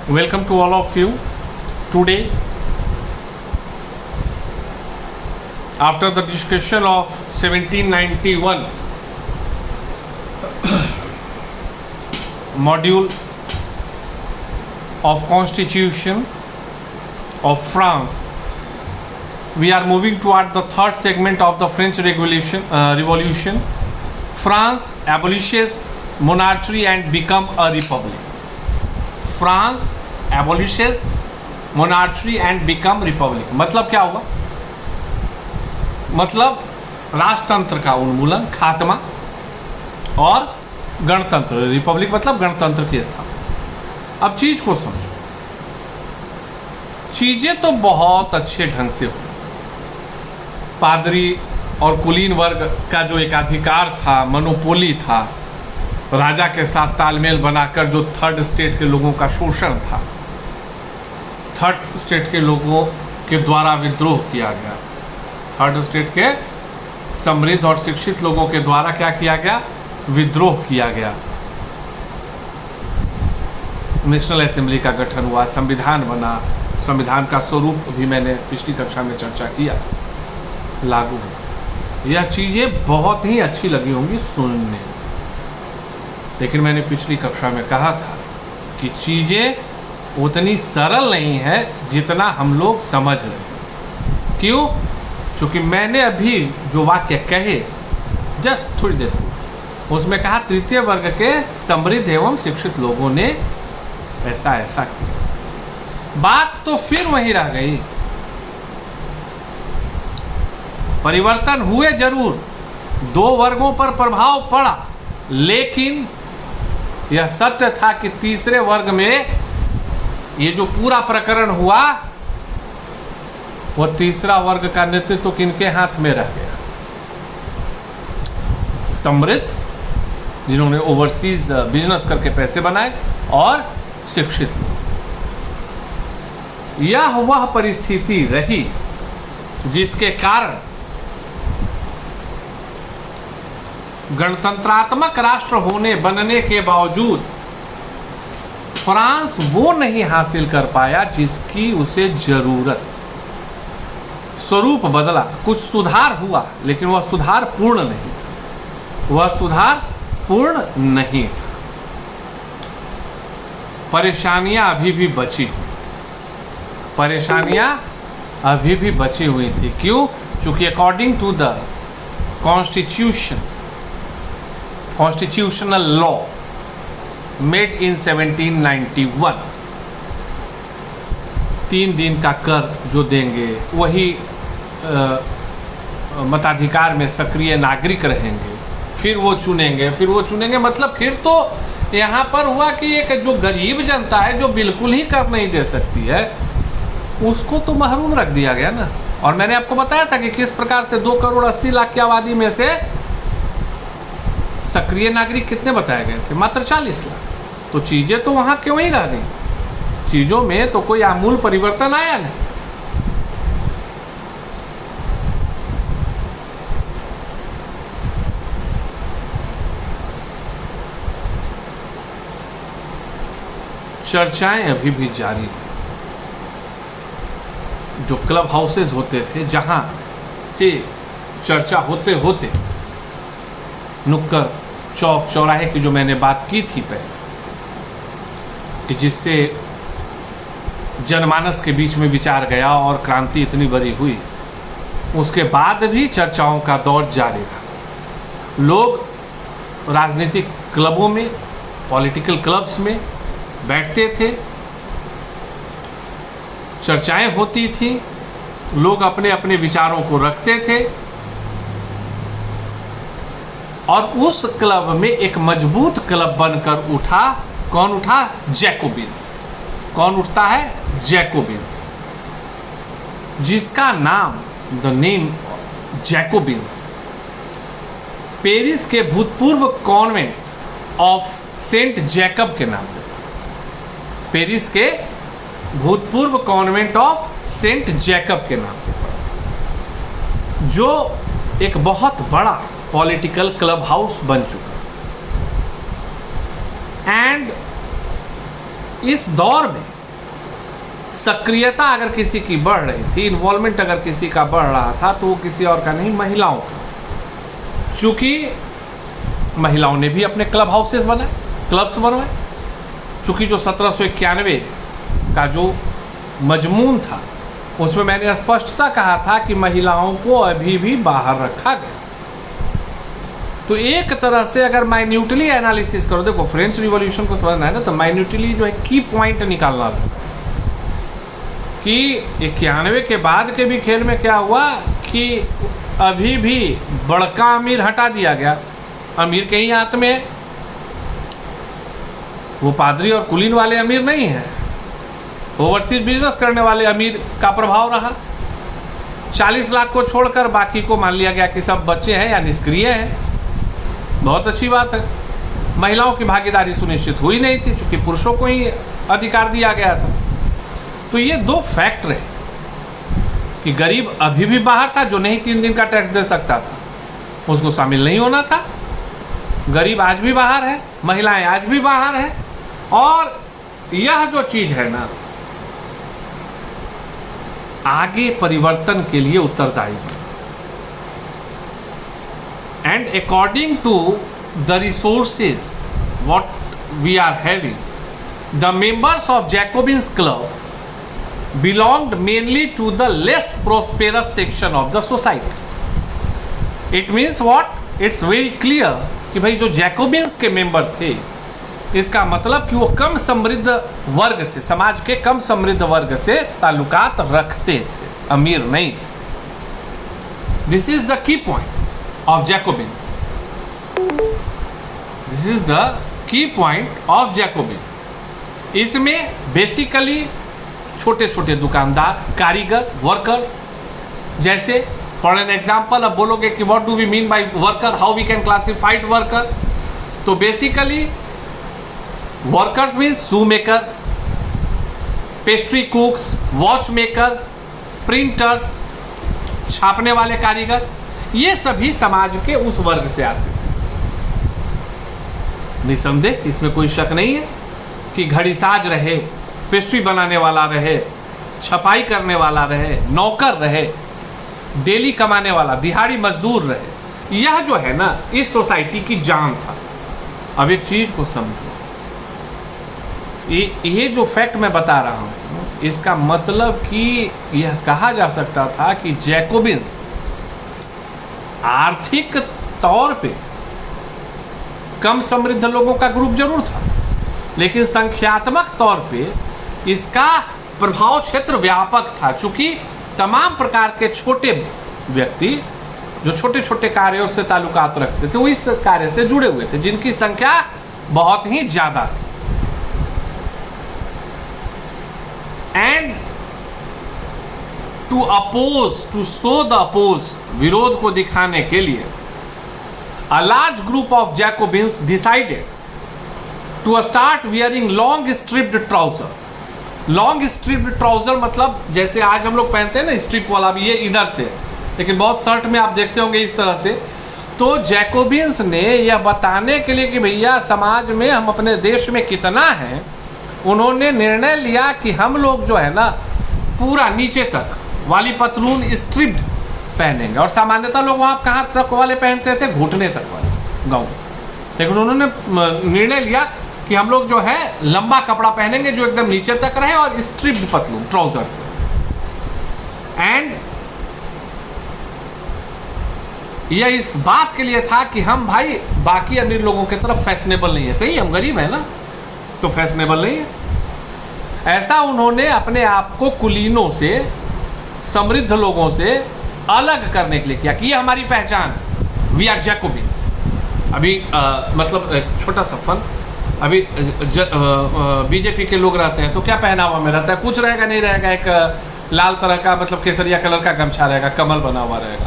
Welcome to all of you. Today, after the discussion of 1791 module of Constitution of France, we are moving toward the third segment of the French Revolution. France abolishes monarchy and become a republic. France abolishes monarchy and become republic. मतलब क्या हुआ? मतलब राजतंत्र का उन्मूलन, खात्मा और गणतंत्र, Republic मतलब गणतंत्र की स्थापना। अब चीज को समझो, चीजें तो बहुत अच्छे ढंग से हुई। पादरी और कुलीन वर्ग का जो एकाधिकार था, मोनोपोली था, राजा के साथ तालमेल बनाकर जो थर्ड स्टेट के लोगों का शोषण था, थर्ड स्टेट के लोगों के द्वारा विद्रोह किया गया, थर्ड स्टेट के समृद्ध और शिक्षित लोगों के द्वारा क्या किया गया? विद्रोह किया गया। नेशनल असेंबली का गठन हुआ, संविधान बना, संविधान का स्वरूप भी मैंने पिछली कक्षा में चर्चा किया, लागू हुआ। यह चीज़ें बहुत ही अच्छी लगी होंगी सुनने, लेकिन मैंने पिछली कक्षा में कहा था कि चीज़ें उतनी सरल नहीं है जितना हम लोग समझ रहे हैं। क्यों? क्योंकि मैंने अभी जो वाक्य कहे जस्ट थोड़ी देर उसमें कहा तृतीय वर्ग के समृद्ध एवं शिक्षित लोगों ने ऐसा ऐसा किया। बात तो फिर वहीं रह गई। परिवर्तन हुए जरूर, दो वर्गों पर प्रभाव पड़ा, लेकिन यह सत्य था कि तीसरे वर्ग में ये जो पूरा प्रकरण हुआ, वो तीसरा वर्ग का नेतृत्व तो किनके हाथ में रह गया? समृद्ध, जिन्होंने ओवरसीज बिजनेस करके पैसे बनाए, और शिक्षित लोग। यह वह परिस्थिति रही जिसके कारण गणतंत्रात्मक राष्ट्र बनने के बावजूद फ्रांस वो नहीं हासिल कर पाया जिसकी उसे जरूरत। स्वरूप बदला, कुछ सुधार हुआ, लेकिन वह सुधार पूर्ण नहीं था। वह सुधार पूर्ण नहीं था। परेशानियां अभी भी बची हुई थी। परेशानियां अभी भी बची हुई थी। क्यों? क्योंकि according to the constitutional law made in 1791, 3 दिन का कर जो देंगे वही मताधिकार में सक्रिय नागरिक रहेंगे, फिर वो चुनेंगे। मतलब फिर तो यहाँ पर हुआ कि एक जो गरीब जनता है, जो बिल्कुल ही कर नहीं दे सकती है, उसको तो महरूम रख दिया गया ना। और मैंने आपको बताया था कि किस प्रकार से 2 करोड़ 80 लाख की आबादी में से सक्रिय नागरिक कितने बताए गए थे? मात्र 40 लाख। तो चीजें तो वहां क्यों ही रह गई? चीजों में तो कोई आमूल परिवर्तन आया नहीं। चर्चाएं अभी भी जारी हैं। जो क्लब हाउसेज होते थे, जहां से चर्चा होते होते नुक्कड़ चौक चौराहे की जो मैंने बात की थी पहले, कि जिससे जनमानस के बीच में विचार गया और क्रांति इतनी बड़ी हुई, उसके बाद भी चर्चाओं का दौर जारी रहा। लोग राजनीतिक क्लबों में, पॉलिटिकल क्लब्स में बैठते थे, चर्चाएं होती थी, लोग अपने अपने विचारों को रखते थे, और उस क्लब में एक मजबूत क्लब बनकर उठा। कौन उठा? जैकोबिन्स। कौन उठता है? जैकोबिन्स, जिसका नाम, द नेम जैकोबिन्स, पेरिस के भूतपूर्व कॉन्वेंट ऑफ सेंट जैकब के नाम पे, पेरिस के भूतपूर्व कॉन्वेंट ऑफ सेंट जैकब के नाम पे, जो एक बहुत बड़ा पॉलिटिकल क्लब हाउस बन चुका। एंड इस दौर में सक्रियता अगर किसी की बढ़ रही थी, इन्वॉल्वमेंट अगर किसी का बढ़ रहा था, तो वो किसी और का नहीं, महिलाओं का। चूँकि महिलाओं ने भी अपने क्लब हाउसेस बनाए, क्लब्स बनवाए। चूँकि जो 1791 का जो मजमून था, उसमें मैंने स्पष्टता कहा था कि महिलाओं को अभी भी बाहर रखा गया। तो एक तरह से अगर माइन्यूटली एनालिसिस करो, देखो फ्रेंच रिवॉल्यूशन को समझना है ना, तो माइन्यूटली जो है की पॉइंट निकालना था कि 91 के बाद के भी खेल में क्या हुआ कि अभी भी बड़का अमीर हटा दिया गया, अमीर के ही हाथ में, वो पादरी और कुलीन वाले अमीर नहीं है, ओवरसीज बिजनेस करने वाले अमीर का प्रभाव रहा। 40 लाख को छोड़कर बाकी को मान लिया गया कि सब बच्चे हैं या निष्क्रिय हैं। बहुत अच्छी बात है। महिलाओं की भागीदारी सुनिश्चित हुई नहीं थी, चूंकि पुरुषों को ही अधिकार दिया गया था। तो ये दो फैक्टर है कि गरीब अभी भी बाहर था, जो नहीं 3 दिन का टैक्स दे सकता था, उसको शामिल नहीं होना था। गरीब आज भी बाहर है, महिलाएं आज भी बाहर हैं, और यह जो चीज है ना, आगे परिवर्तन के लिए उत्तरदायी है। And according to the resources what we are having, the members of Jacobins Club belonged mainly to the less prosperous section of the society. It means what? It's very clear कि भाई जो जैकोबिन्स के member थे, इसका मतलब कि वो कम समृद्ध वर्ग से, समाज के कम समृद्ध वर्ग से ताल्लुकात रखते थे, अमीर नहीं थे। This is the key point of Jacobins. This is the key point of Jacobins. इसमें बेसिकली छोटे छोटे दुकानदार, कारीगर, वर्कर्स, जैसे फॉर एन एग्जाम्पल अब बोलोगे कि what do we mean by worker, how we can classified worker, तो basically workers means shoe maker, pastry cooks, watch maker, printers, छापने वाले कारीगर, ये सभी समाज के उस वर्ग से आते थे। निसंदेह इसमें कोई शक नहीं है कि घड़ीसाज रहे, पेस्ट्री बनाने वाला रहे, छपाई करने वाला रहे, नौकर रहे, डेली कमाने वाला दिहाड़ी मजदूर रहे, यह जो है ना इस सोसाइटी की जान था। अब एक चीज को समझो, ये जो फैक्ट मैं बता रहा हूं, इसका मतलब कि यह कहा जा सकता था कि जैकोबिन्स आर्थिक तौर पे कम समृद्ध लोगों का ग्रुप जरूर था, लेकिन संख्यात्मक तौर पे इसका प्रभाव क्षेत्र व्यापक था। चूंकि तमाम प्रकार के छोटे व्यक्ति जो छोटे छोटे कार्यों से ताल्लुकात रखते थे, वो इस कार्य से जुड़े हुए थे, जिनकी संख्या बहुत ही ज्यादा थी। And to oppose, to show the oppose, विरोध को दिखाने के लिए a large group of Jacobins decided to start wearing long striped trouser. Long striped trouser मतलब जैसे आज हम लोग पहनते हैं ना स्ट्रिप वाला, भी ये इधर से, लेकिन बहुत शर्ट में आप देखते होंगे इस तरह से। तो जैकोबिन्स ने यह बताने के लिए कि भैया समाज में हम अपने देश में कितना है, उन्होंने निर्णय लिया कि हम लोग जो है ना पूरा नीचे तक वाली पतलून स्ट्रिप्ड पहनेंगे। और सामान्यतः लोग वहाँ कहाँ तक वाले पहनते थे, घुटने तक वाले गाँव, लेकिन उन्होंने निर्णय लिया कि हम लोग जो है लंबा कपड़ा पहनेंगे जो एकदम नीचे तक रहे और स्ट्रिप्ड पतलून ट्राउजर से। एंड यह इस बात के लिए था कि हम भाई बाकी अमीर लोगों की तरफ फैशनेबल नहीं है, सही, हम गरीब है ना तो फैशनेबल नहीं है। ऐसा उन्होंने अपने आप को कुलीनों से, समृद्ध लोगों से अलग करने के लिए किया कि ये हमारी पहचान, वी आर जैकोबिन्स। अभी मतलब एक छोटा सा फन, अभी बीजेपी के लोग रहते हैं तो क्या पहनावा में रहता है, कुछ रहेगा नहीं रहेगा, एक लाल तरह का मतलब केसरिया कलर का गमछा रहेगा, कमल बना हुआ रहेगा।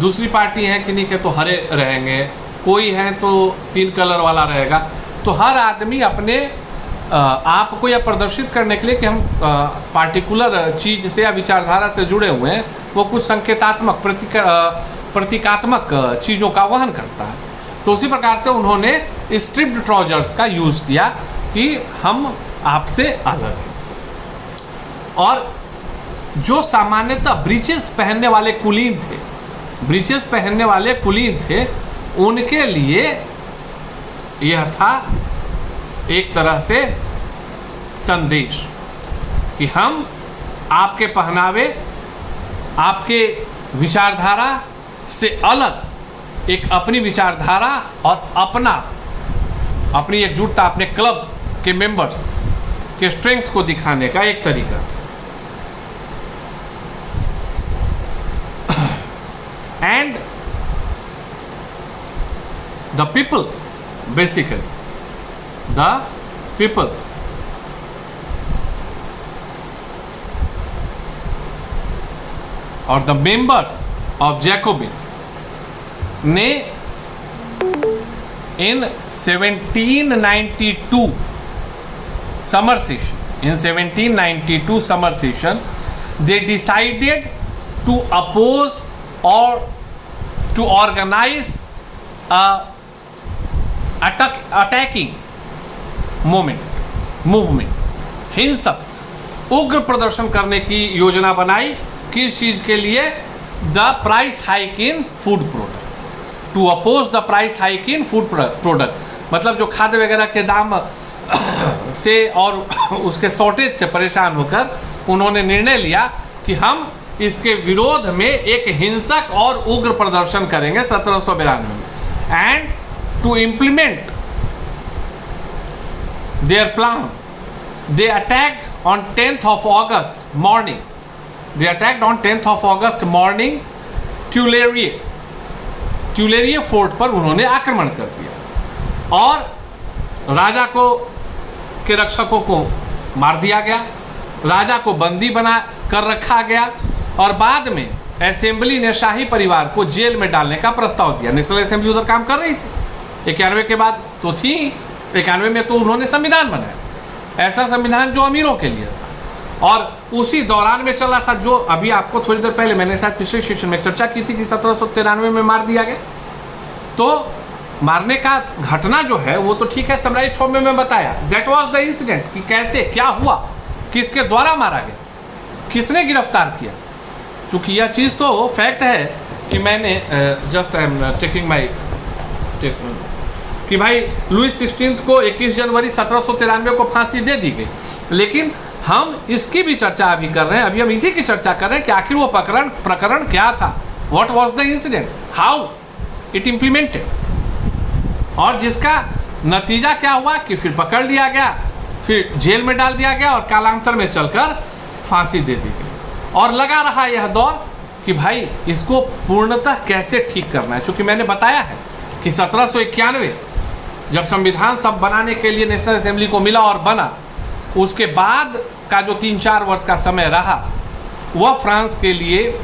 दूसरी पार्टी है कि नहीं के तो हरे रहेंगे, कोई है तो 3 कलर वाला रहेगा। तो हर आदमी अपने आप को यह प्रदर्शित करने के लिए कि हम पार्टिकुलर चीज से या विचारधारा से जुड़े हुए हैं, वो कुछ संकेतात्मक प्रतीकात्मक चीज़ों का वहन करता है। तो उसी प्रकार से उन्होंने स्ट्रिप्ड ट्राउजर्स का यूज़ किया कि हम आपसे अलग हैं। और जो सामान्यतः ब्रीचेस पहनने वाले कुलीन थे, ब्रीचेस पहनने वाले कुलीन थे, उनके लिए यह था एक तरह से संदेश कि हम आपके पहनावे, आपके विचारधारा से अलग एक अपनी विचारधारा और अपनी एकजुटता, अपने क्लब के मेंबर्स के स्ट्रेंथ को दिखाने का एक तरीका। And the people, basically the people और द मेंबर्स ऑफ जैकोबिन्स ने इन 1792 summer session, they decided to oppose or to organize a attacking movement, हिंसक उग्र प्रदर्शन करने की योजना बनाई। किस चीज के लिए? The price hike in food product, to oppose the price hike in food product. मतलब जो खाद्य वगैरह के दाम से और उसके शॉर्टेज से परेशान होकर उन्होंने निर्णय लिया कि हम इसके विरोध में एक हिंसक और उग्र प्रदर्शन करेंगे 1792 में। And to implement their plan, they attacked on 10th of August morning, they attacked on 10th of August morning Tuileries fort पर उन्होंने आक्रमण कर दिया और राजा को के रक्षकों को मार दिया गया, राजा को बंदी बना कर रखा गया और बाद में असेंबली ने शाही परिवार को जेल में डालने का प्रस्ताव दिया। नेशनल असेंबली उधर काम कर रही थी, 91 के बाद तो थी, 91 में तो उन्होंने संविधान बनाया, ऐसा संविधान जो अमीरों के लिए था। और उसी दौरान में चला था जो अभी आपको थोड़ी देर पहले मैंने शायद पिछले सेशन में चर्चा की थी कि 1793 में मार दिया गया। तो मारने का घटना जो है वो तो ठीक है, समराइज फॉर्म में मैं बताया, दैट वाज द इंसिडेंट कि कैसे क्या हुआ, किसके द्वारा मारा गया, किसने गिरफ्तार किया। क्योंकि यह चीज़ तो फैक्ट है कि मैंने just I am taking my कि भाई लुई 16 को 21 जनवरी 1793 को फांसी दे दी गई, लेकिन हम इसकी भी चर्चा अभी कर रहे हैं, अभी हम इसी की चर्चा कर रहे हैं कि आखिर वो प्रकरण क्या था, what was the incident, how it implemented, और जिसका नतीजा क्या हुआ कि फिर पकड़ लिया गया, फिर जेल में डाल दिया गया और कालांतर में चलकर फांसी दे दी गई। और लगा रहा यह दौर कि भाई इसको पूर्णतः कैसे ठीक करना है। चूँकि मैंने बताया है कि 1791 जब संविधान सब बनाने के लिए नेशनल असेंबली को मिला और बना, उसके बाद का जो 3-4 वर्ष का समय रहा वह फ्रांस के लिए,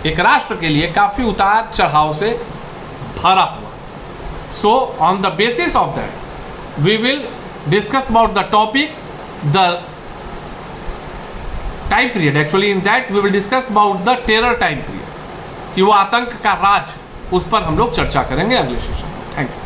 एक राष्ट्र के लिए काफ़ी उतार चढ़ाव से भरा हुआ। So on the basis of that we will discuss about the topic, the time period. Actually in that we will discuss about the terror time period, कि वो आतंक का राज, उस पर हम लोग चर्चा करेंगे अगले सेशन में। Thank you.